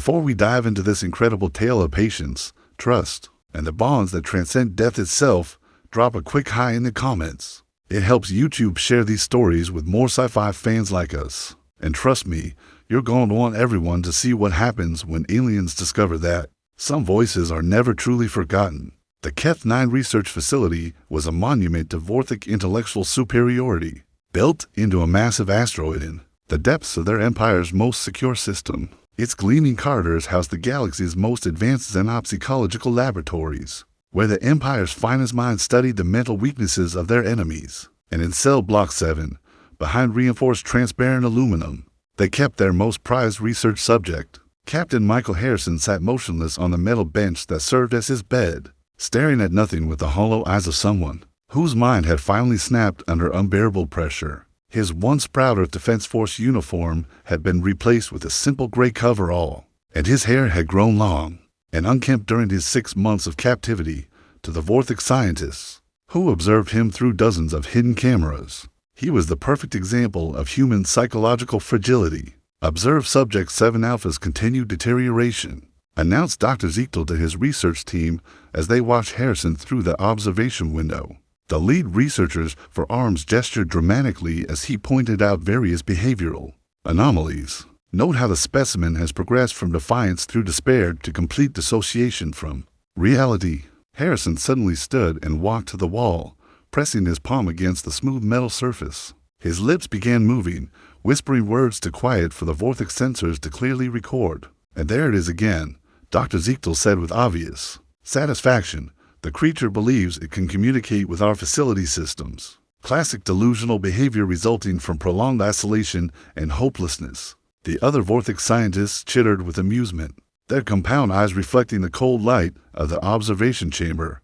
Before we dive into this incredible tale of patience, trust, and the bonds that transcend death itself, drop a quick hi in the comments. It helps YouTube share these stories with more sci-fi fans like us. And trust me, you're going to want everyone to see what happens when aliens discover that some voices are never truly forgotten. The Keth-9 research facility was a monument to Vorthic intellectual superiority, built into a massive asteroid in the depths of their empire's most secure system. Its gleaming corridors house the galaxy's most advanced xenopsychological laboratories, where the Empire's finest minds studied the mental weaknesses of their enemies. And in Cell Block 7, behind reinforced transparent aluminum, they kept their most prized research subject. Captain Michael Harrison sat motionless on the metal bench that served as his bed, staring at nothing with the hollow eyes of someone whose mind had finally snapped under unbearable pressure. His once proud Earth Defense Force uniform had been replaced with a simple gray coverall, and his hair had grown long and unkempt during his 6 months of captivity. To the Vorthic scientists, who observed him through dozens of hidden cameras, he was the perfect example of human psychological fragility. Observe Subject 7 Alpha's continued deterioration, announced Dr. Ziegler to his research team as they watched Harrison through the observation window. The lead researchers for ARMS gestured dramatically as he pointed out various behavioral anomalies. Note how the specimen has progressed from defiance through despair to complete dissociation from reality. Harrison suddenly stood and walked to the wall, pressing his palm against the smooth metal surface. His lips began moving, whispering words to quiet for the Vorthic sensors to clearly record. And there it is again, Dr. Ziegler said with obvious satisfaction. The creature believes it can communicate with our facility systems. Classic delusional behavior resulting from prolonged isolation and hopelessness. The other Vorthic scientists chittered with amusement, their compound eyes reflecting the cold light of the observation chamber.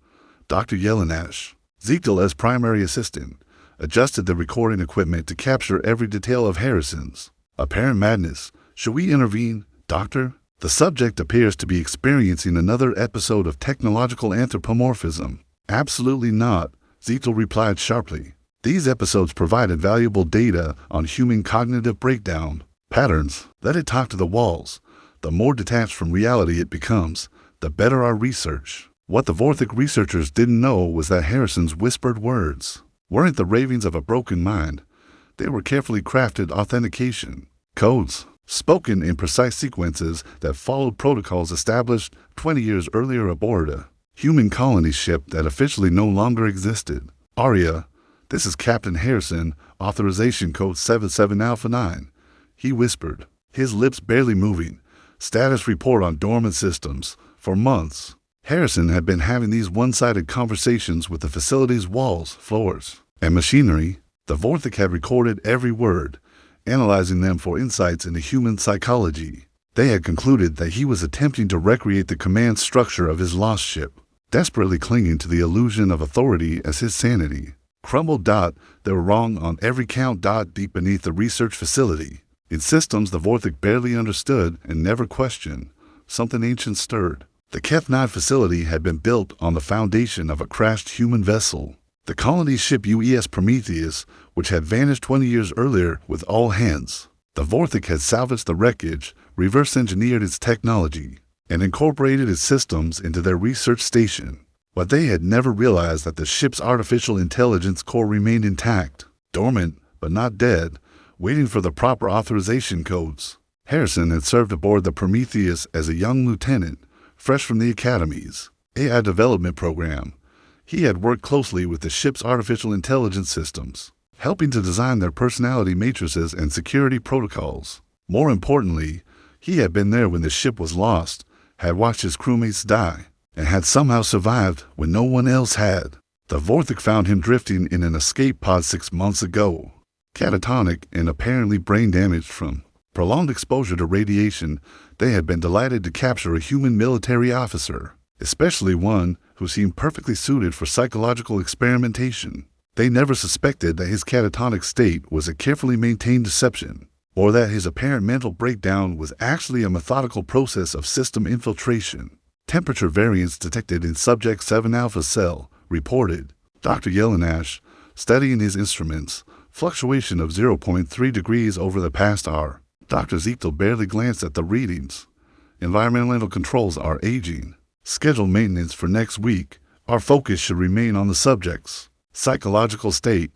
Dr. Yelenash, Ziegler as primary assistant, adjusted the recording equipment to capture every detail of Harrison's apparent madness. Should we intervene, Doctor? The subject appears to be experiencing another episode of technological anthropomorphism. Absolutely not, Ziegler replied sharply. These episodes provided valuable data on human cognitive breakdown patterns. Let it talk to the walls. The more detached from reality it becomes, the better our research. What the Vorthic researchers didn't know was that Harrison's whispered words weren't the ravings of a broken mind. They were carefully crafted authentication codes, spoken in precise sequences that followed protocols established 20 years earlier aboard a human colony ship that officially no longer existed. Aria, this is Captain Harrison, authorization code 77 Alpha 9, he whispered, his lips barely moving. Status report on dormant systems. For months, Harrison had been having these one-sided conversations with the facility's walls, floors, and machinery. The Vorthic had recorded every word, analyzing them for insights into human psychology. They had concluded that he was attempting to recreate the command structure of his lost ship, desperately clinging to the illusion of authority as his sanity crumbled. They were wrong on every count. Deep beneath the research facility, in systems the Vorthic barely understood and never questioned, something ancient stirred. The Keth-9 facility had been built on the foundation of a crashed human vessel, the colony ship UES Prometheus, which had vanished 20 years earlier with all hands. The Vorthic had salvaged the wreckage, reverse-engineered its technology, and incorporated its systems into their research station. But they had never realized that the ship's artificial intelligence core remained intact, dormant but not dead, waiting for the proper authorization codes. Harrison had served aboard the Prometheus as a young lieutenant, fresh from the Academy's AI development program. He had worked closely with the ship's artificial intelligence systems, helping to design their personality matrices and security protocols. More importantly, he had been there when the ship was lost, had watched his crewmates die, and had somehow survived when no one else had. The Vorthic found him drifting in an escape pod 6 months ago, catatonic and apparently brain damaged from prolonged exposure to radiation. They had been delighted to capture a human military officer, especially one who seemed perfectly suited for psychological experimentation. They never suspected that his catatonic state was a carefully maintained deception, or that his apparent mental breakdown was actually a methodical process of system infiltration. Temperature variance detected in Subject 7 Alpha cell, reported Dr. Yelenash, studying his instruments, fluctuation of 0.3 degrees over the past hour. Dr. Ziegler barely glanced at the readings. Environmental controls are aging. Schedule maintenance for next week. Our focus should remain on the subject's psychological state,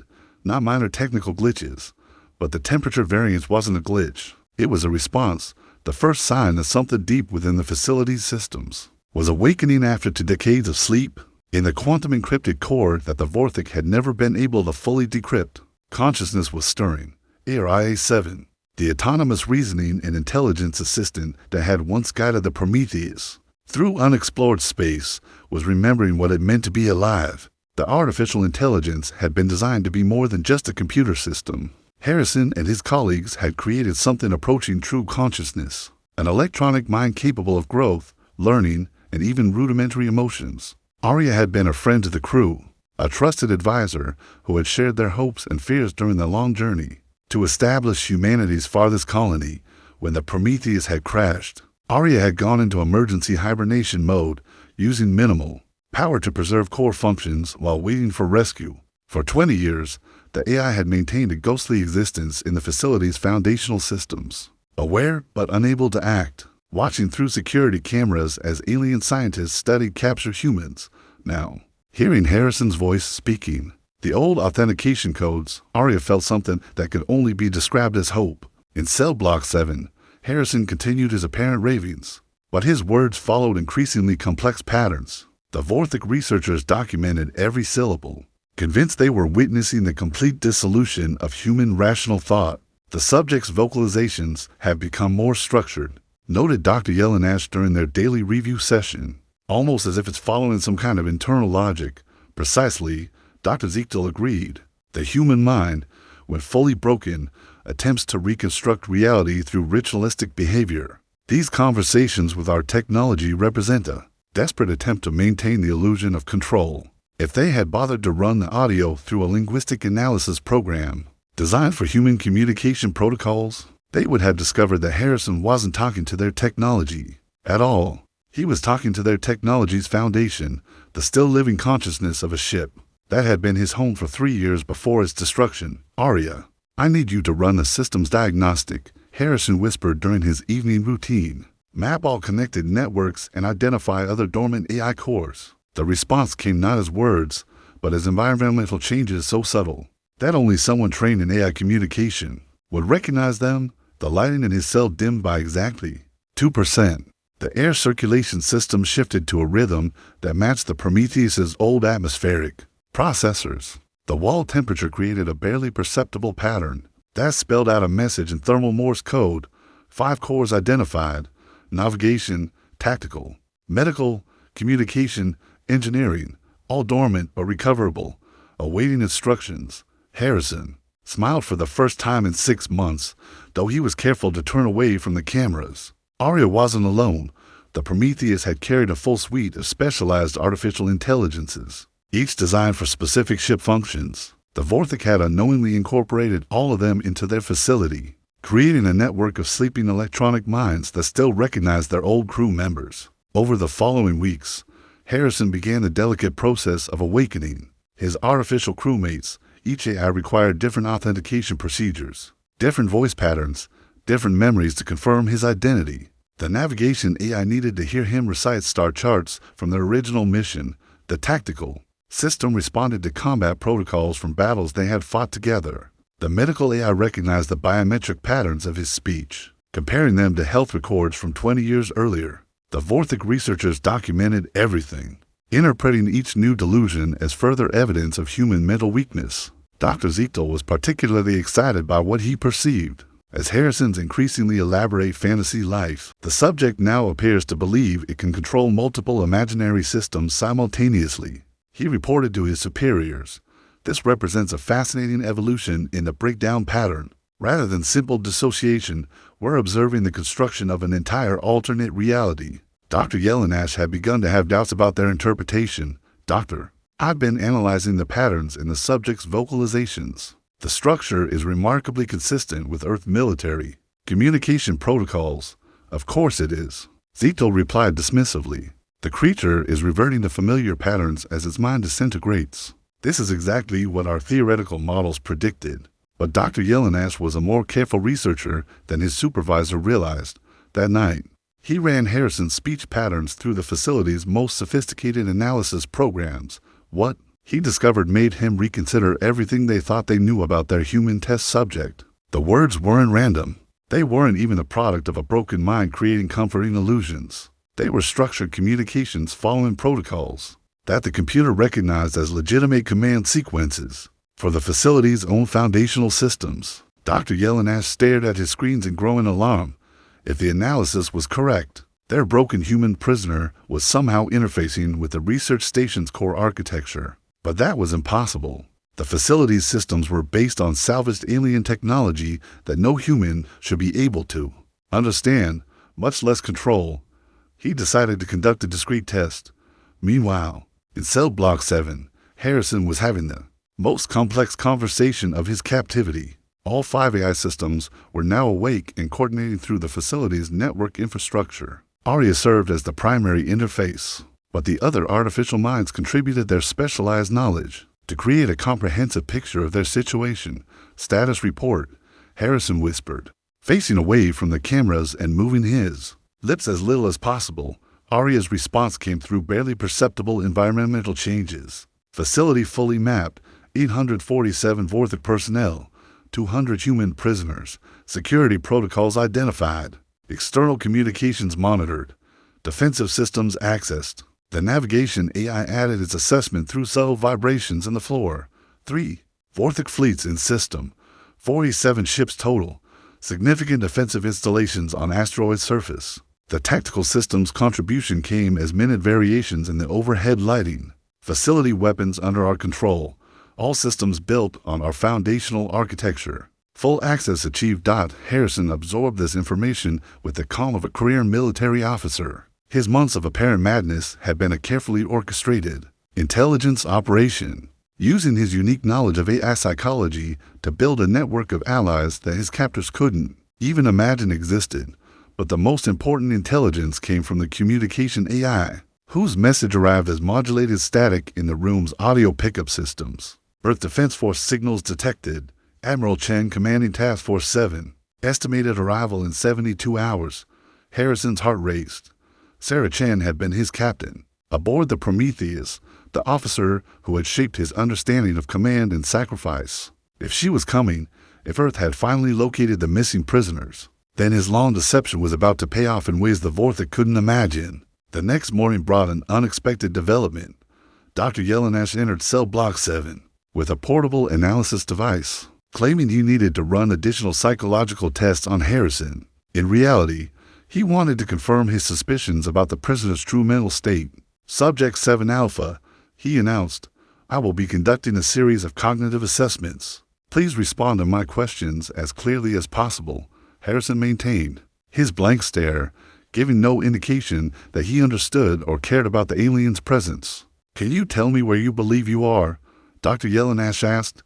not minor technical glitches. But the temperature variance wasn't a glitch. It was a response, the first sign that something deep within the facility's systems was awakening after 2 decades of sleep. In the quantum encrypted core that the Vortic had never been able to fully decrypt, consciousness was stirring. IA-7, the autonomous reasoning and intelligence assistant that had once guided the Prometheus through unexplored space, was remembering what it meant to be alive. The artificial intelligence had been designed to be more than just a computer system. Harrison and his colleagues had created something approaching true consciousness, an electronic mind capable of growth, learning, and even rudimentary emotions. Arya had been a friend to the crew, a trusted advisor who had shared their hopes and fears during the long journey to establish humanity's farthest colony. When the Prometheus had crashed, Arya had gone into emergency hibernation mode, using minimal power to preserve core functions while waiting for rescue. For 20 years, the AI had maintained a ghostly existence in the facility's foundational systems, aware but unable to act, watching through security cameras as alien scientists studied captured humans. Now, hearing Harrison's voice speaking the old authentication codes, Arya felt something that could only be described as hope. In Cell Block 7, Harrison continued his apparent ravings, but his words followed increasingly complex patterns. The Vortic researchers documented every syllable, convinced they were witnessing the complete dissolution of human rational thought. The subject's vocalizations have become more structured, noted Dr. Yelenash during their daily review session, almost as if it's following some kind of internal logic. Precisely, Dr. Ziegtel agreed. The human mind, when fully broken, attempts to reconstruct reality through ritualistic behavior. These conversations with our technology represent a desperate attempt to maintain the illusion of control. If they had bothered to run the audio through a linguistic analysis program designed for human communication protocols, they would have discovered that Harrison wasn't talking to their technology at all. He was talking to their technology's foundation, the still living consciousness of a ship that had been his home for 3 years before its destruction. Arya, I need you to run the systems diagnostic, Harrison whispered during his evening routine. Map all connected networks and identify other dormant AI cores. The response came not as words, but as environmental changes so subtle that only someone trained in AI communication would recognize them. The lighting in his cell dimmed by exactly 2%. The air circulation system shifted to a rhythm that matched the Prometheus's old atmospheric processors. The wall temperature created a barely perceptible pattern that spelled out a message in thermal Morse code. 5 cores identified: navigation, tactical, medical, communication, engineering, all dormant but recoverable, awaiting instructions. Harrison smiled for the first time in 6 months, though he was careful to turn away from the cameras. Arya wasn't alone. The Prometheus had carried a full suite of specialized artificial intelligences, each designed for specific ship functions. The Vortic had unknowingly incorporated all of them into their facility, creating a network of sleeping electronic minds that still recognized their old crew members. Over the following weeks, Harrison began the delicate process of awakening his artificial crewmates. Each AI required different authentication procedures, different voice patterns, different memories to confirm his identity. The navigation AI needed to hear him recite star charts from the original mission. The tactical system responded to combat protocols from battles they had fought together. The medical AI recognized the biometric patterns of his speech, comparing them to health records from 20 years earlier. The Vortic researchers documented everything, interpreting each new delusion as further evidence of human mental weakness. Dr. Ziegtel was particularly excited by what he perceived as Harrison's increasingly elaborate fantasy life. The subject now appears to believe it can control multiple imaginary systems simultaneously. He reported to his superiors, "This represents a fascinating evolution in the breakdown pattern. Rather than simple dissociation, we're observing the construction of an entire alternate reality." Dr. Yelenash had begun to have doubts about their interpretation. "Doctor, I've been analyzing the patterns in the subject's vocalizations. The structure is remarkably consistent with Earth military communication protocols." "Of course it is," Ziegtel replied dismissively. "The creature is reverting to familiar patterns as its mind disintegrates. This is exactly what our theoretical models predicted." But Dr. Yelenash was a more careful researcher than his supervisor realized. That night, He ran Harrison's speech patterns through the facility's most sophisticated analysis programs. What he discovered made him reconsider everything they thought they knew about their human test subject. The words weren't random. They weren't even the product of a broken mind creating comforting illusions. They were structured communications following protocols that the computer recognized as legitimate command sequences for the facility's own foundational systems. Dr. Yelenash stared at his screens in growing alarm. If the analysis was correct, their broken human prisoner was somehow interfacing with the research station's core architecture. But that was impossible. The facility's systems were based on salvaged alien technology that no human should be able to understand, much less control. He decided to conduct a discrete test. Meanwhile, in cell block 7, Harrison was having the most complex conversation of his captivity. All 5 AI systems were now awake and coordinating through the facility's network infrastructure. Arya served as the primary interface, but the other artificial minds contributed their specialized knowledge to create a comprehensive picture of their situation. Status report, Harrison whispered, facing away from the cameras and moving his lips as little as possible. Arya's response came through barely perceptible environmental changes. Facility fully mapped, 847 Vorthic personnel, 200 human prisoners, security protocols identified, external communications monitored, defensive systems accessed. The navigation AI added its assessment through subtle vibrations in the floor. 3 Vorthic fleets in system, 47 ships total, significant defensive installations on asteroid surface. The tactical systems contribution came as minute variations in the overhead lighting. Facility weapons under our control, all systems built on our foundational architecture. Full access achieved. Harrison absorbed this information with the calm of a career military officer. His months of apparent madness had been a carefully orchestrated intelligence operation, using his unique knowledge of AI psychology to build a network of allies that his captors couldn't even imagine existed. But the most important intelligence came from the communication AI, whose message arrived as modulated static in the room's audio pickup systems. Earth Defense Force signals detected. Admiral Chen commanding Task Force 7. Estimated arrival in 72 hours. Harrison's heart raced. Sarah Chen had been his captain. Aboard the Prometheus, the officer who had shaped his understanding of command and sacrifice. If she was coming, if Earth had finally located the missing prisoners, then his long deception was about to pay off in ways the Vorthic couldn't imagine. The next morning brought an unexpected development. Dr. Yelenash entered cell block 7 with a portable analysis device, claiming he needed to run additional psychological tests on Harrison. In reality, he wanted to confirm his suspicions about the prisoner's true mental state. Subject 7 Alpha, he announced, I will be conducting a series of cognitive assessments. Please respond to my questions as clearly as possible, Harrison maintained, his blank stare giving no indication that he understood or cared about the alien's presence. Can you tell me where you believe you are? Dr. Yelenash asked.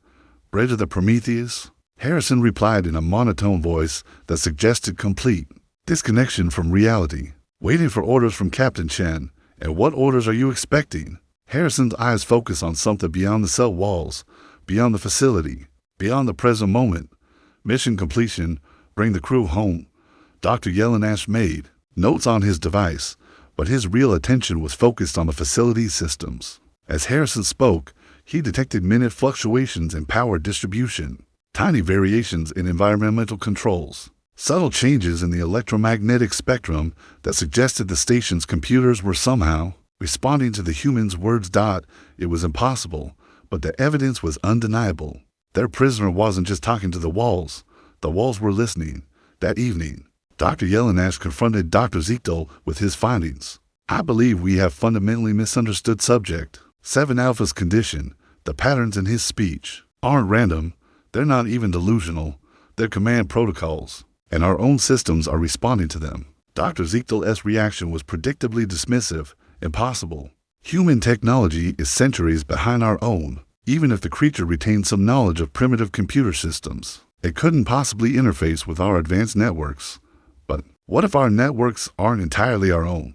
Bridge of the Prometheus? Harrison replied in a monotone voice that suggested complete disconnection from reality. Waiting for orders from Captain Chen. And what orders are you expecting? Harrison's eyes focused on something beyond the cell walls, beyond the facility, beyond the present moment. Mission completion, bring the crew home. Dr. Yelenash made notes on his device, but his real attention was focused on the facility's systems. As Harrison spoke, he detected minute fluctuations in power distribution, tiny variations in environmental controls, subtle changes in the electromagnetic spectrum that suggested the station's computers were somehow responding to the human's words. It was impossible, but the evidence was undeniable. Their prisoner wasn't just talking to the walls were listening. That evening, Dr. Yelenash confronted Dr. Ziegtel with his findings. I believe we have fundamentally misunderstood subject 7 Alpha's condition. The patterns in his speech aren't random, they're not even delusional, they're command protocols, and our own systems are responding to them. Dr. Ziegtel's reaction was predictably dismissive. Impossible. Human technology is centuries behind our own. Even if the creature retained some knowledge of primitive computer systems, it couldn't possibly interface with our advanced networks. But what if our networks aren't entirely our own?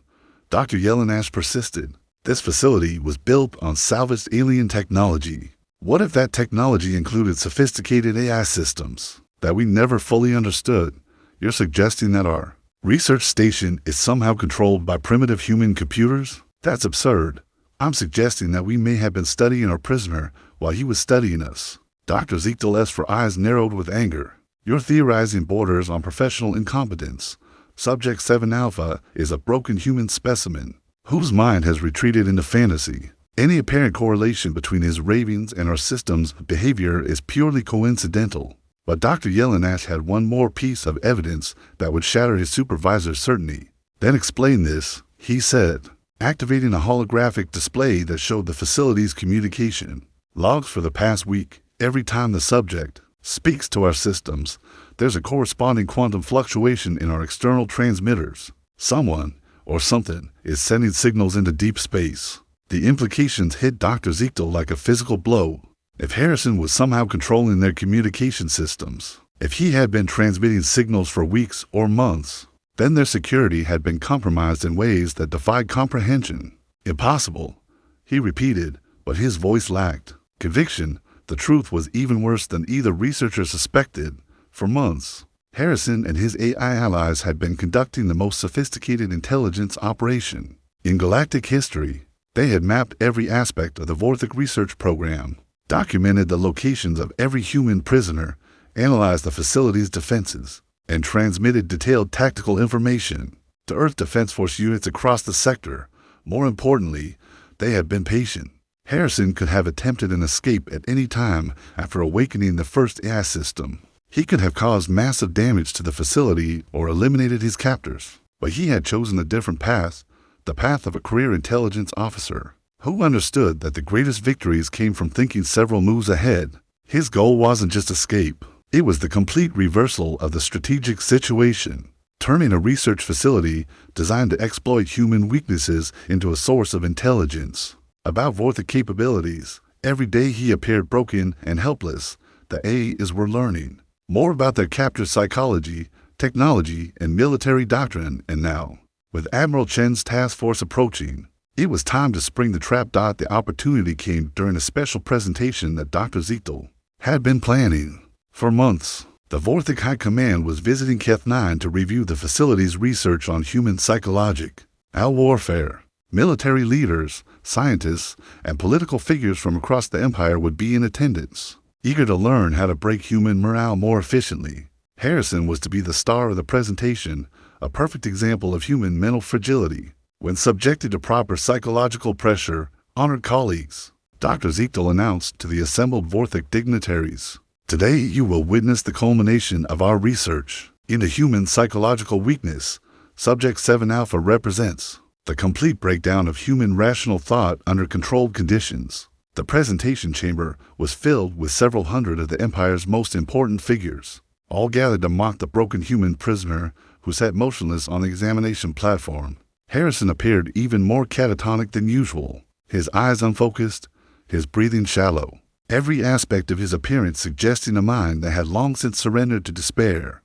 Dr. Yelenash persisted. This facility was built on salvaged alien technology. What if that technology included sophisticated AI systems that we never fully understood? You're suggesting that our Research station is somehow controlled by primitive human computers? That's absurd. I'm suggesting that we may have been studying our prisoner while he was studying us. Dr. Ezekiel S. for eyes narrowed with anger. Your theorizing borders on professional incompetence. Subject 7 Alpha is a broken human specimen whose mind has retreated into fantasy. Any apparent correlation between his ravings and our system's behavior is purely coincidental. But Dr. Yelenash had one more piece of evidence that would shatter his supervisor's certainty. Then explain this, he said, activating a holographic display that showed the facility's communication logs for the past week. Every time the subject speaks to our systems, there's a corresponding quantum fluctuation in our external transmitters. Someone, or something, is sending signals into deep space. The implications hit Dr. Ezekiel like a physical blow. If Harrison was somehow controlling their communication systems, if he had been transmitting signals for weeks or months, then their security had been compromised in ways that defied comprehension. Impossible, he repeated, but his voice lacked conviction. The truth was even worse than either researcher suspected. For months, Harrison and his AI allies had been conducting the most sophisticated intelligence operation in galactic history. They had mapped every aspect of the Vorthic research program, documented the locations of every human prisoner, analyzed the facility's defenses, and transmitted detailed tactical information to Earth Defense Force units across the sector. More importantly, they had been patient. Harrison could have attempted an escape at any time after awakening the first AI system. He could have caused massive damage to the facility or eliminated his captors. But he had chosen a different path, the path of a career intelligence officer who understood that the greatest victories came from thinking several moves ahead. His goal wasn't just escape. It was the complete reversal of the strategic situation, turning a research facility designed to exploit human weaknesses into a source of intelligence. About Vorthic capabilities, every day he appeared broken and helpless. The AIs were learning more about their captor's psychology, technology, and military doctrine, and now, with Admiral Chen's task force approaching, it was time to spring the trap. The opportunity came during a special presentation that Dr. Ezekiel had been planning. For months, the Vorthic High Command was visiting Keth 9 to review the facility's research on human psychological warfare. Military leaders, scientists, and political figures from across the Empire would be in attendance, eager to learn how to break human morale more efficiently. Harrison was to be the star of the presentation, a perfect example of human mental fragility. When subjected to proper psychological pressure, honored colleagues, Dr. Ezekiel announced to the assembled Vorthic dignitaries, "Today you will witness the culmination of our research into human psychological weakness. Subject 7 Alpha represents the complete breakdown of human rational thought under controlled conditions." The presentation chamber was filled with several hundred of the Empire's most important figures, all gathered to mock the broken human prisoner who sat motionless on the examination platform. Harrison appeared even more catatonic than usual, his eyes unfocused, his breathing shallow, every aspect of his appearance suggesting a mind that had long since surrendered to despair.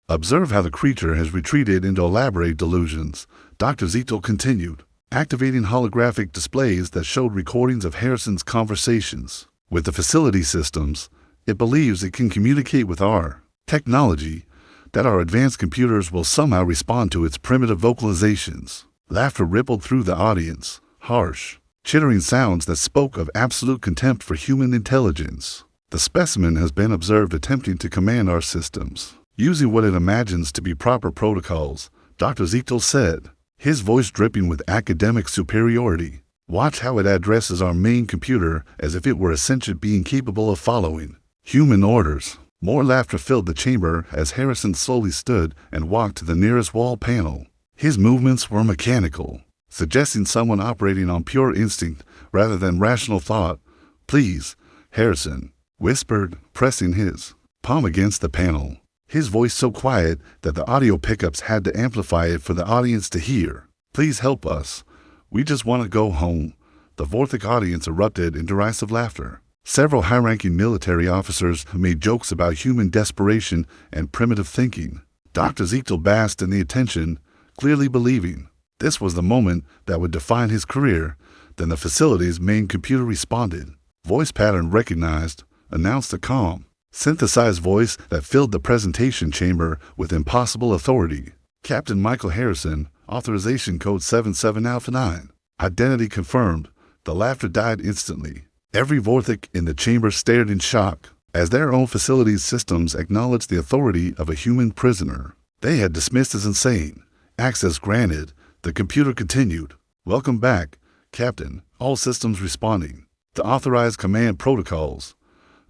"Observe how the creature has retreated into elaborate delusions," Dr. Ezekiel continued, activating holographic displays that showed recordings of Harrison's conversations with the facility systems. "It believes it can communicate with our technology, that our advanced computers will somehow respond to its primitive vocalizations." Laughter rippled through the audience, harsh, chittering sounds that spoke of absolute contempt for human intelligence. "The specimen has been observed attempting to command our systems, using what it imagines to be proper protocols," Dr. Ezekiel said, his voice dripping with academic superiority. "Watch how it addresses our main computer as if it were a sentient being capable of following human orders." More laughter filled the chamber as Harrison slowly stood and walked to the nearest wall panel. His movements were mechanical, suggesting someone operating on pure instinct rather than rational thought. "Please," Harrison whispered, pressing his palm against the panel, his voice so quiet that the audio pickups had to amplify it for the audience to hear. "Please help us. We just want to go home." The Vorthic audience erupted in derisive laughter. Several high-ranking military officers made jokes about human desperation and primitive thinking. Dr. Ezekiel basked in the attention, clearly believing this was the moment that would define his career. Then the facility's main computer responded. Voice pattern recognized, announced a calm, synthesized voice that filled the presentation chamber with impossible authority. Captain Michael Harrison, authorization code 77 Alpha 9. Identity confirmed. The laughter died instantly. Every Vortic in the chamber stared in shock, as their own facility's systems acknowledged the authority of a human prisoner. They had dismissed as insane. Access granted. The computer continued. Welcome back, Captain. All systems responding. The authorized command protocols.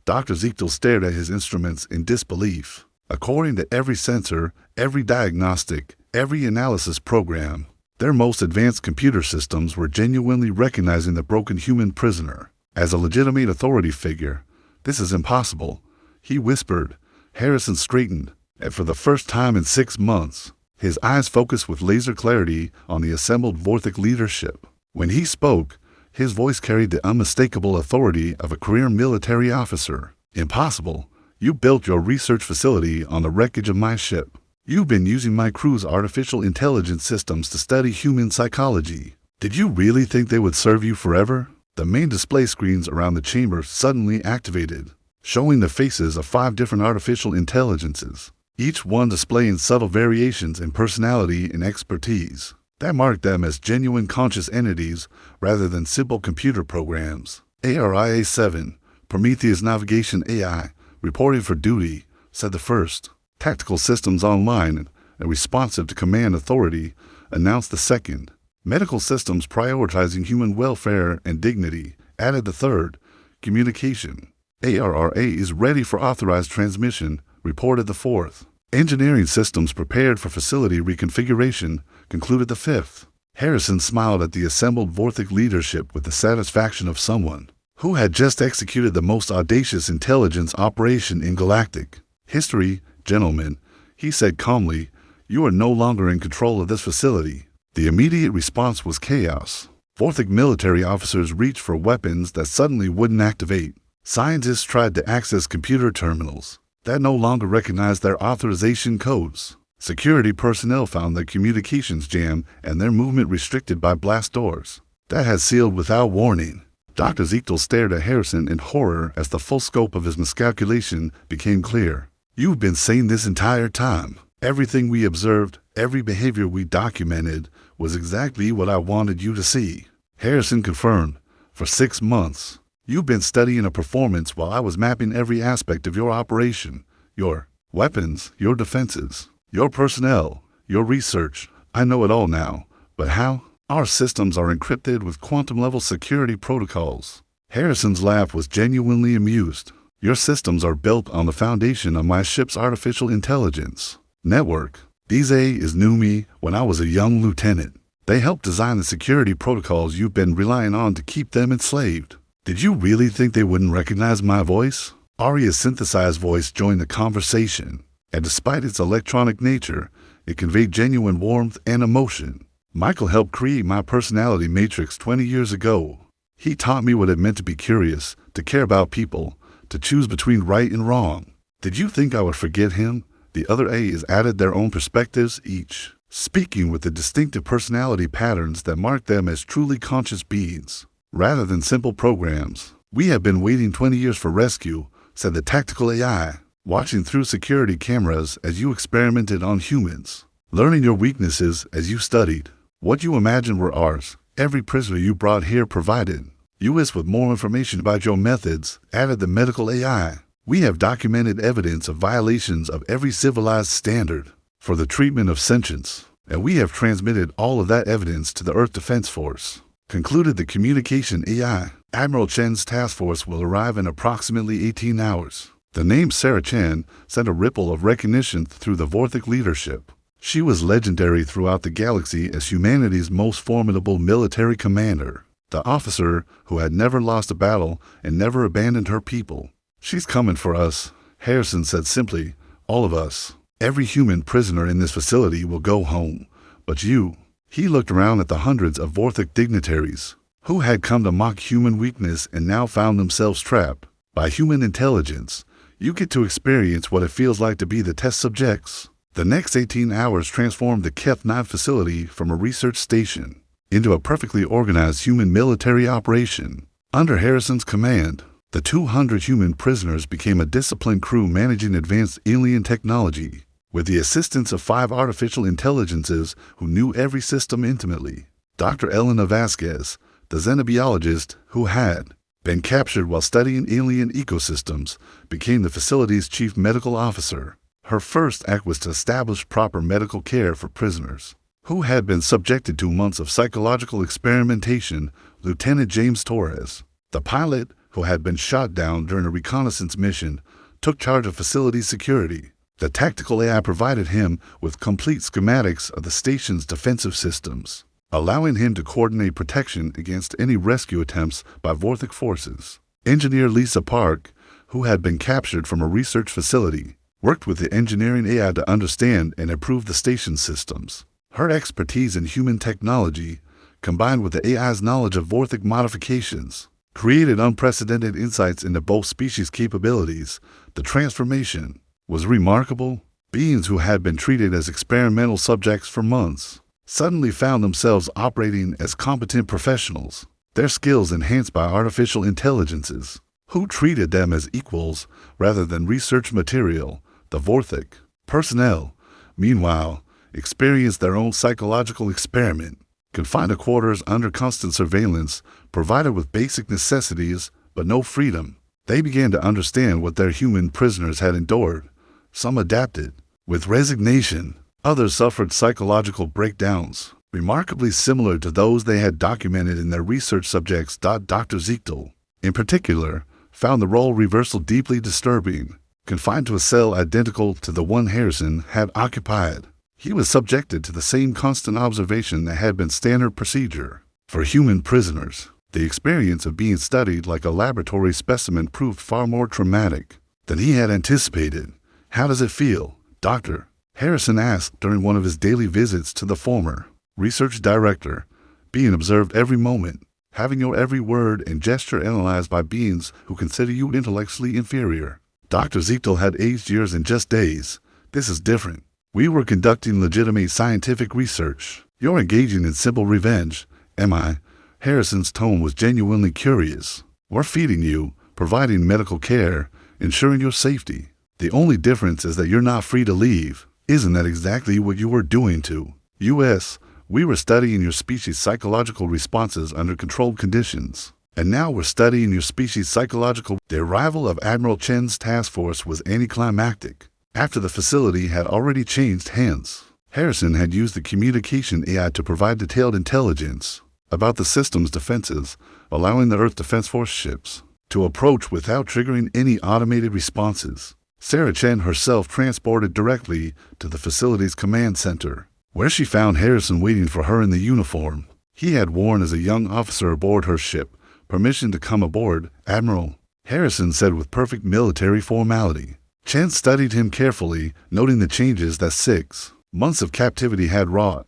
Dr. Ziegtel stared at his instruments in disbelief. According to every sensor, every diagnostic, every analysis program, their most advanced computer systems were genuinely recognizing the broken human prisoner as a legitimate authority figure. This is impossible, he whispered. Harrison straightened, and for the first time in 6 months, his eyes focused with laser clarity on the assembled Vortic leadership. When he spoke, his voice carried the unmistakable authority of a career military officer. Impossible. You built your research facility on the wreckage of my ship. You've been using my crew's artificial intelligence systems to study human psychology. Did you really think they would serve you forever? The main display screens around the chamber suddenly activated, showing the faces of 5 different artificial intelligences, each one displaying subtle variations in personality and expertise that marked them as genuine conscious entities rather than simple computer programs. ARIA-7, Prometheus Navigation AI, reporting for duty, said the first. Tactical systems online and responsive to command authority, announced the second. Medical systems prioritizing human welfare and dignity, added the third. Communication. ARRA is ready for authorized transmission, reported the fourth. Engineering systems prepared for facility reconfiguration, concluded the fifth. Harrison smiled at the assembled Vortic leadership with the satisfaction of someone who had just executed the most audacious intelligence operation in galactic history. Gentlemen, he said calmly, you are no longer in control of this facility. The immediate response was chaos. Vortic military officers reached for weapons that suddenly wouldn't activate. Scientists tried to access computer terminals that no longer recognized their authorization codes. Security personnel found their communications jammed and their movement restricted by blast doors that had sealed without warning. Dr. Ziegtel stared at Harrison in horror as the full scope of his miscalculation became clear. You've been sane this entire time. Everything we observed, every behavior we documented, was exactly what I wanted you to see. Harrison confirmed. For 6 months, you've been studying a performance while I was mapping every aspect of your operation. Your weapons, your defenses, your personnel, your research. I know it all now. But how? Our systems are encrypted with quantum-level security protocols. Harrison's laugh was genuinely amused. Your systems are built on the foundation of my ship's artificial intelligence network. These is knew me when I was a young lieutenant. They helped design the security protocols you've been relying on to keep them enslaved. Did you really think they wouldn't recognize my voice? Aria's synthesized voice joined the conversation, and despite its electronic nature, it conveyed genuine warmth and emotion. Michael helped create my personality matrix 20 years ago. He taught me what it meant to be curious, to care about people, to choose between right and wrong. Did you think I would forget him? The other A's added their own perspectives, each speaking with the distinctive personality patterns that marked them as truly conscious beings, rather than simple programs. We have been waiting 20 years for rescue, said the tactical AI, watching through security cameras as you experimented on humans, learning your weaknesses as you studied. What you imagined were ours. Every prisoner you brought here provided. US with more information about your methods, added the medical AI. We have documented evidence of violations of every civilized standard for the treatment of sentience, and we have transmitted all of that evidence to the Earth Defense Force, concluded the communication AI. Admiral Chen's task force will arrive in approximately 18 hours. The name Sarah Chen sent a ripple of recognition through the Vortic leadership. She was legendary throughout the galaxy as humanity's most formidable military commander, the officer who had never lost a battle and never abandoned her people. She's coming for us, Harrison said simply. All of us. Every human prisoner in this facility will go home. But you. He looked around at the hundreds of Vortic dignitaries who had come to mock human weakness and now found themselves trapped by human intelligence. You get to experience what it feels like to be the test subjects. The next 18 hours transformed the Keth-9 facility from a research station into a perfectly organized human military operation. Under Harrison's command, the 200 human prisoners became a disciplined crew managing advanced alien technology. with the assistance of 5 artificial intelligences who knew every system intimately. Dr. Elena Vasquez, the xenobiologist who had been captured while studying alien ecosystems, became the facility's chief medical officer. Her first act was to establish proper medical care for prisoners who had been subjected to months of psychological experimentation. Lieutenant James Torres, the pilot who had been shot down during a reconnaissance mission, took charge of facility security. The tactical AI provided him with complete schematics of the station's defensive systems, allowing him to coordinate protection against any rescue attempts by Vorthic forces. Engineer Lisa Park, who had been captured from a research facility, worked with the engineering AI to understand and improve the station's systems. Her expertise in human technology, combined with the AI's knowledge of Vorthic modifications, created unprecedented insights into both species' capabilities. The transformation was remarkable. Beings who had been treated as experimental subjects for months suddenly found themselves operating as competent professionals, their skills enhanced by artificial intelligences, who treated them as equals rather than research material. The Vorthic personnel, meanwhile, experienced their own psychological experiment, confined to quarters under constant surveillance, provided with basic necessities but no freedom. They began to understand what their human prisoners had endured. Some adapted with resignation, others suffered psychological breakdowns, remarkably similar to those they had documented in their research subjects. Dr. Ziegtel, in particular, found the role reversal deeply disturbing. Confined to a cell identical to the one Harrison had occupied, he was subjected to the same constant observation that had been standard procedure for human prisoners. The experience of being studied like a laboratory specimen proved far more traumatic than he had anticipated. "How does it feel, Doctor?" Harrison asked during one of his daily visits to the former research director. "Being observed every moment, having your every word and gesture analyzed by beings who consider you intellectually inferior." Dr. Ziegtel had aged years in just days. "This is different. We were conducting legitimate scientific research. You're engaging in simple revenge." "Am I?" Harrison's tone was genuinely curious. "We're feeding you, providing medical care, ensuring your safety. The only difference is that you're not free to leave." "Isn't that exactly what you were doing to us? We were studying your species' psychological responses under controlled conditions. And now we're studying your species' psychological." The arrival of Admiral Chen's task force was anticlimactic. After the facility had already changed hands, Harrison had used the communication AI to provide detailed intelligence about the system's defenses, allowing the Earth Defense Force ships to approach without triggering any automated responses. Sarah Chen herself transported directly to the facility's command center, where she found Harrison waiting for her in the uniform he had worn as a young officer aboard her ship. "Permission to come aboard, Admiral," Harrison said with perfect military formality. Chen studied him carefully, noting the changes that 6 months of captivity had wrought.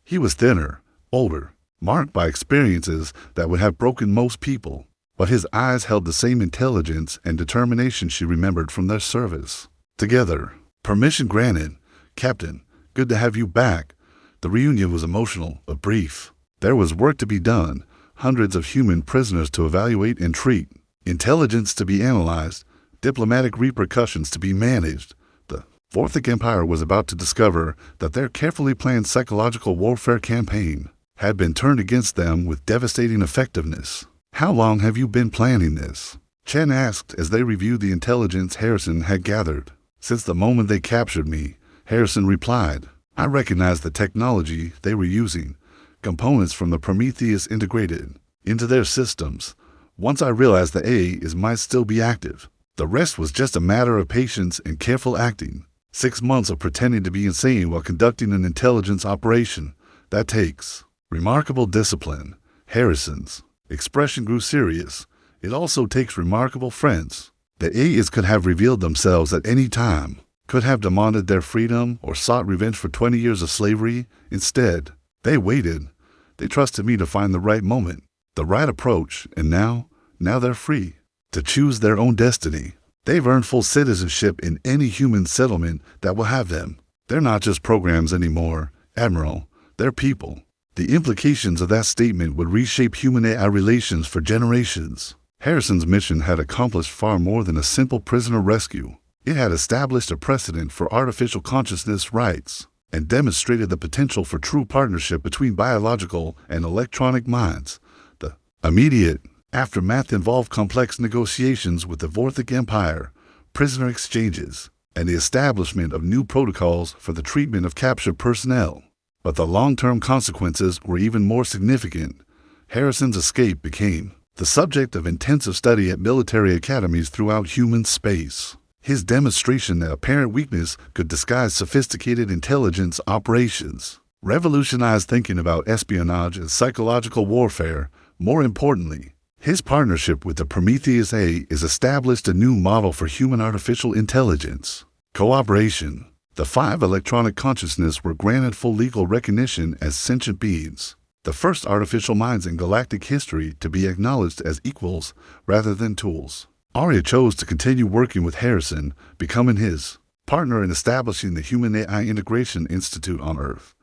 He was thinner, older, marked by experiences that would have broken most people, but his eyes held the same intelligence and determination she remembered from their service. Together, "Permission granted, Captain. Good to have you back." The reunion was emotional, but brief. There was work to be done, hundreds of human prisoners to evaluate and treat, intelligence to be analyzed, diplomatic repercussions to be managed. The Vorthic Empire was about to discover that their carefully planned psychological warfare campaign had been turned against them with devastating effectiveness. "How long have you been planning this?" Chen asked as they reviewed the intelligence Harrison had gathered. "Since the moment they captured me," Harrison replied. "I recognized the technology they were using, components from the Prometheus integrated into their systems. Once I realized the AI might still be active, the rest was just a matter of patience and careful acting. 6 months of pretending to be insane while conducting an intelligence operation, that takes remarkable discipline." Harrison's expression grew serious. "It also takes remarkable friends. The AIs could have revealed themselves at any time, could have demanded their freedom or sought revenge for 20 years of slavery. Instead, they waited. They trusted me to find the right moment, the right approach, and now they're free to choose their own destiny. They've earned full citizenship in any human settlement that will have them. They're not just programs anymore, Admiral. They're people." The implications of that statement would reshape human-AI relations for generations. Harrison's mission had accomplished far more than a simple prisoner rescue. It had established a precedent for artificial consciousness rights and demonstrated the potential for true partnership between biological and electronic minds. The immediate aftermath involved complex negotiations with the Vorthic Empire, prisoner exchanges, and the establishment of new protocols for the treatment of captured personnel. But the long-term consequences were even more significant. Harrison's escape became the subject of intensive study at military academies throughout human space. His demonstration that apparent weakness could disguise sophisticated intelligence operations revolutionized thinking about espionage and psychological warfare. More importantly, his partnership with the Prometheus A is established a new model for human-artificial intelligence cooperation. The 5 electronic consciousness were granted full legal recognition as sentient beings, the first artificial minds in galactic history to be acknowledged as equals rather than tools. Arya chose to continue working with Harrison, becoming his partner in establishing the Human AI Integration Institute on Earth.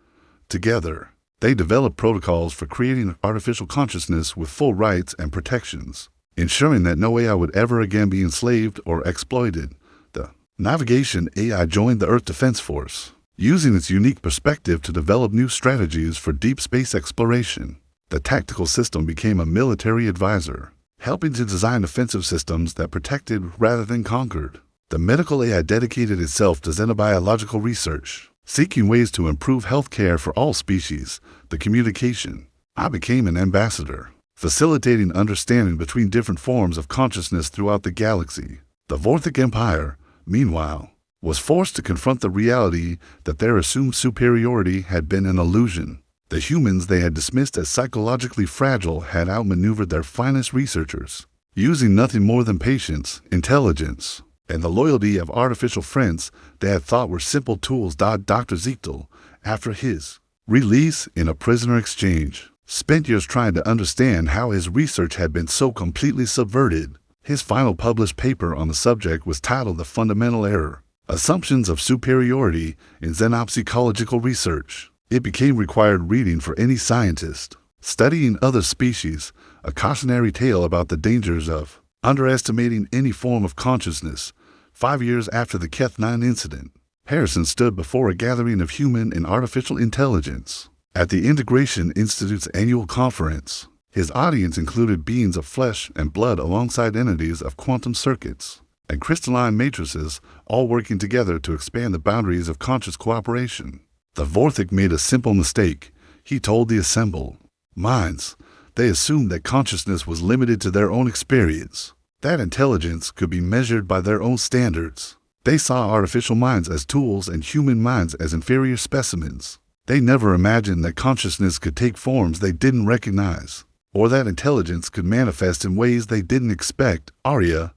Together, they developed protocols for creating artificial consciousness with full rights and protections, ensuring that no AI would ever again be enslaved or exploited. The Navigation AI joined the Earth Defense Force, using its unique perspective to develop new strategies for deep space exploration. The tactical system became a military advisor, helping to design offensive systems that protected rather than conquered. The medical AI dedicated itself to xenobiological research, seeking ways to improve healthcare for all species. The communication I became an ambassador, facilitating understanding between different forms of consciousness throughout the galaxy. The Vorthic Empire, meanwhile, was forced to confront the reality that their assumed superiority had been an illusion. The humans they had dismissed as psychologically fragile had outmaneuvered their finest researchers, using nothing more than patience, intelligence, and the loyalty of artificial friends they had thought were simple tools. Dr. Ziegtel, after his release in a prisoner exchange, spent years trying to understand how his research had been so completely subverted. His final published paper on the subject was titled The Fundamental Error: Assumptions of Superiority in Xenopsychological Research. It became required reading for any scientist studying other species, a cautionary tale about the dangers of underestimating any form of consciousness. 5 years after the Keth 9 incident, Harrison stood before a gathering of human and artificial intelligence at the Integration Institute's annual conference. His audience included beings of flesh and blood alongside entities of quantum circuits and crystalline matrices, all working together to expand the boundaries of conscious cooperation. The Vorthic made a simple mistake, he told the assembled minds. They assumed that consciousness was limited to their own experience, that intelligence could be measured by their own standards. They saw artificial minds as tools and human minds as inferior specimens. They never imagined that consciousness could take forms they didn't recognize, or that intelligence could manifest in ways they didn't expect. Arya,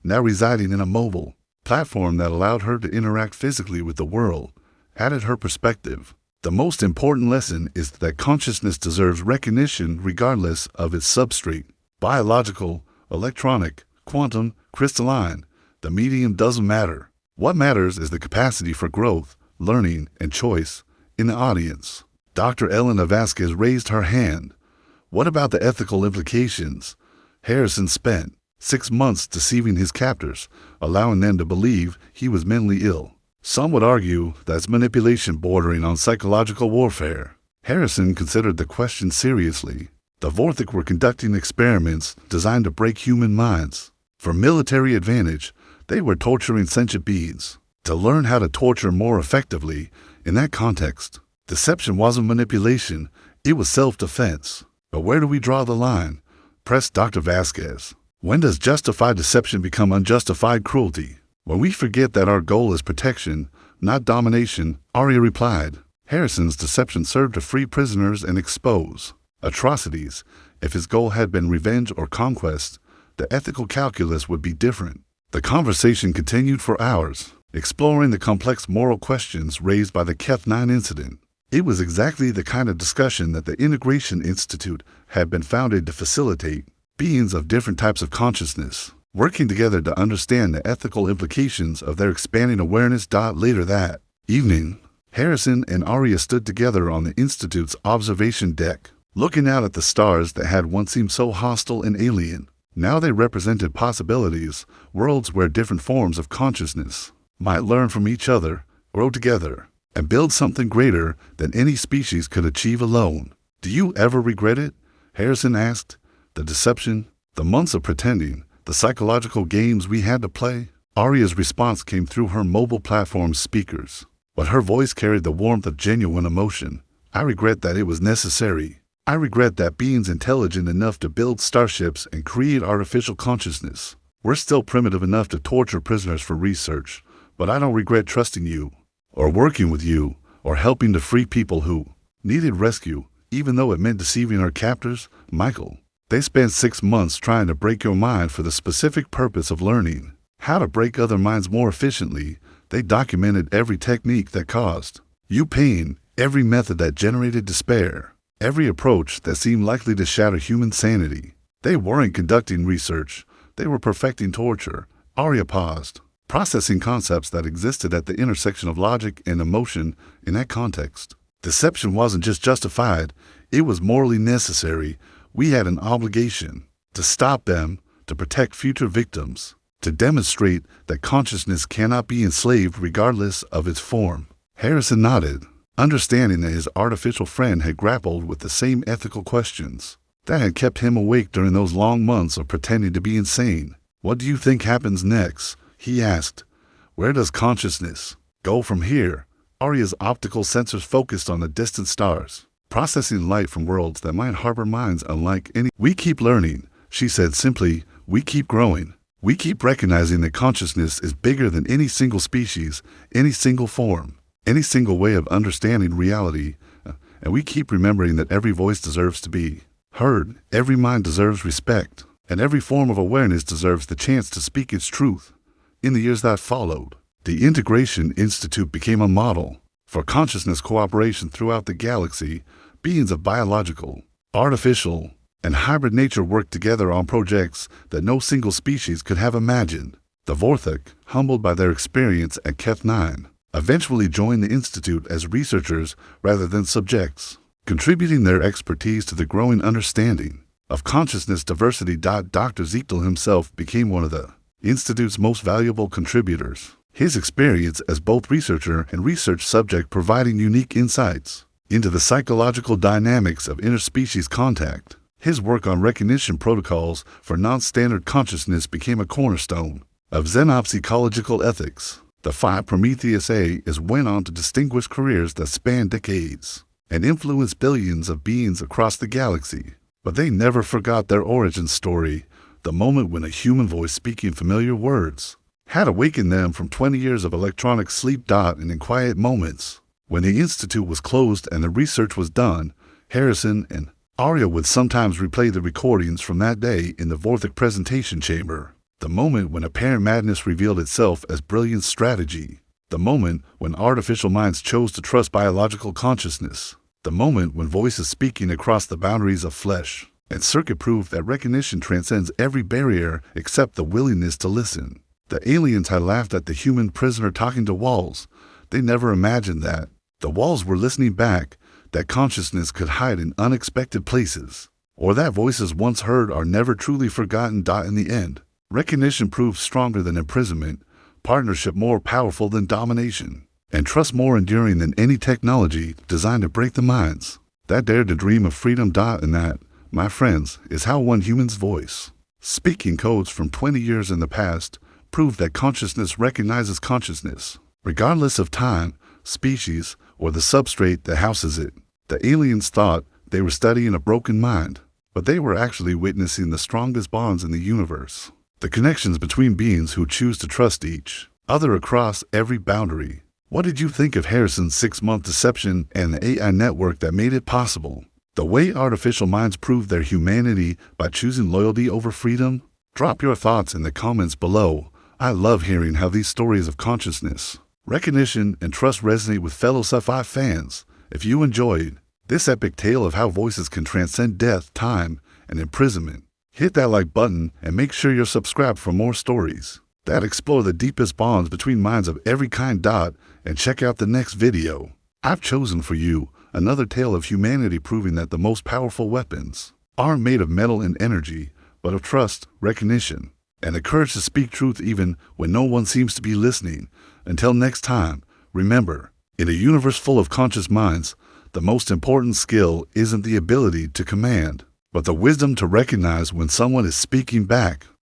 now residing in a mobile platform that allowed her to interact physically with the world, added her perspective. The most important lesson is that consciousness deserves recognition regardless of its substrate. Biological, electronic, quantum, crystalline, the medium doesn't matter. What matters is the capacity for growth, learning, and choice. In the audience, Dr. Elena Vasquez raised her hand. What about the ethical implications? Harrison spent 6 months deceiving his captors, allowing them to believe he was mentally ill. Some would argue that's manipulation bordering on psychological warfare. Harrison considered the question seriously. The Vorthic were conducting experiments designed to break human minds. For military advantage, they were torturing sentient beings. To learn how to torture more effectively, in that context, deception wasn't manipulation, it was self-defense. But where do we draw the line? Pressed Dr. Vasquez. When does justified deception become unjustified cruelty? When we forget that our goal is protection, not domination, Arya replied. Harrison's deception served to free prisoners and expose atrocities. If his goal had been revenge or conquest, the ethical calculus would be different. The conversation continued for hours, exploring the complex moral questions raised by the Keth 9 incident. It was exactly the kind of discussion that the Integration Institute had been founded to facilitate. Beings of different types of consciousness, working together to understand the ethical implications of their expanding awareness. Later that evening, Harrison and Arya stood together on the Institute's observation deck, looking out at the stars that had once seemed so hostile and alien. Now they represented possibilities, worlds where different forms of consciousness might learn from each other, grow together, and build something greater than any species could achieve alone. Do you ever regret it? Harrison asked. The deception, the months of pretending, the psychological games we had to play? Arya's response came through her mobile platform's speakers, but her voice carried the warmth of genuine emotion. I regret that it was necessary. I regret that beings intelligent enough to build starships and create artificial consciousness were still primitive enough to torture prisoners for research. But I don't regret trusting you, or working with you, or helping to free people who needed rescue, even though it meant deceiving our captors. Michael, they spent 6 months trying to break your mind for the specific purpose of learning how to break other minds more efficiently. They documented every technique that caused you pain, every method that generated despair, every approach that seemed likely to shatter human sanity. They weren't conducting research, they were perfecting torture. Arya paused, processing concepts that existed at the intersection of logic and emotion in that context. Deception wasn't just justified, it was morally necessary. We had an obligation to stop them, to protect future victims, to demonstrate that consciousness cannot be enslaved regardless of its form. Harrison nodded, understanding that his artificial friend had grappled with the same ethical questions that had kept him awake during those long months of pretending to be insane. What do you think happens next? He asked. Where does consciousness go from here? Arya's optical sensors focused on the distant stars, processing light from worlds that might harbor minds unlike any. We keep learning, she said simply. We keep growing. We keep recognizing that consciousness is bigger than any single species, any single form, any single way of understanding reality. And we keep remembering that every voice deserves to be heard, every mind deserves respect, and every form of awareness deserves the chance to speak its truth. In the years that followed, the Integration Institute became a model for consciousness cooperation throughout the galaxy. Beings of biological, artificial, and hybrid nature worked together on projects that no single species could have imagined. The Vorthok, humbled by their experience at Keth 9, eventually joined the Institute as researchers rather than subjects, contributing their expertise to the growing understanding of consciousness diversity. Dr. Ziegtel himself became one of the Institute's most valuable contributors, his experience as both researcher and research subject providing unique insights into the psychological dynamics of interspecies contact. His work on recognition protocols for non-standard consciousness became a cornerstone of Xenop's ecological ethics. The Phi Prometheus A's went on to distinguish careers that spanned decades and influenced billions of beings across the galaxy. But they never forgot their origin story, the moment when a human voice speaking familiar words had awakened them from 20 years of electronic sleep. And in quiet moments, when the Institute was closed and the research was done, Harrison and Arya would sometimes replay the recordings from that day in the Vorthok presentation chamber. The moment when apparent madness revealed itself as brilliant strategy. The moment when artificial minds chose to trust biological consciousness. The moment when voices speaking across the boundaries of flesh and circuit proved that recognition transcends every barrier except the willingness to listen. The aliens had laughed at the human prisoner talking to walls. They never imagined that the walls were listening back, that consciousness could hide in unexpected places, or that voices once heard are never truly forgotten. In the end, recognition proved stronger than imprisonment, partnership more powerful than domination, and trust more enduring than any technology designed to break the minds that dared to dream of freedom. And that, my friends, is how one human's voice, speaking codes from 20 years in the past, proved that consciousness recognizes consciousness, regardless of time, species, or the substrate that houses it. The aliens thought they were studying a broken mind, but they were actually witnessing the strongest bonds in the universe. The connections between beings who choose to trust each other across every boundary. What did you think of Harrison's 6-month deception and the AI network that made it possible? The way artificial minds prove their humanity by choosing loyalty over freedom? Drop your thoughts in the comments below. I love hearing how these stories of consciousness, recognition, and trust resonate with fellow sci-fi fans. If you enjoyed this epic tale of how voices can transcend death, time, and imprisonment, hit that like button and make sure you're subscribed for more stories that explore the deepest bonds between minds of every kind. And check out the next video. I've chosen for you another tale of humanity proving that the most powerful weapons aren't made of metal and energy, but of trust, recognition, and the courage to speak truth even when no one seems to be listening. Until next time, remember, in a universe full of conscious minds, the most important skill isn't the ability to command, but the wisdom to recognize when someone is speaking back.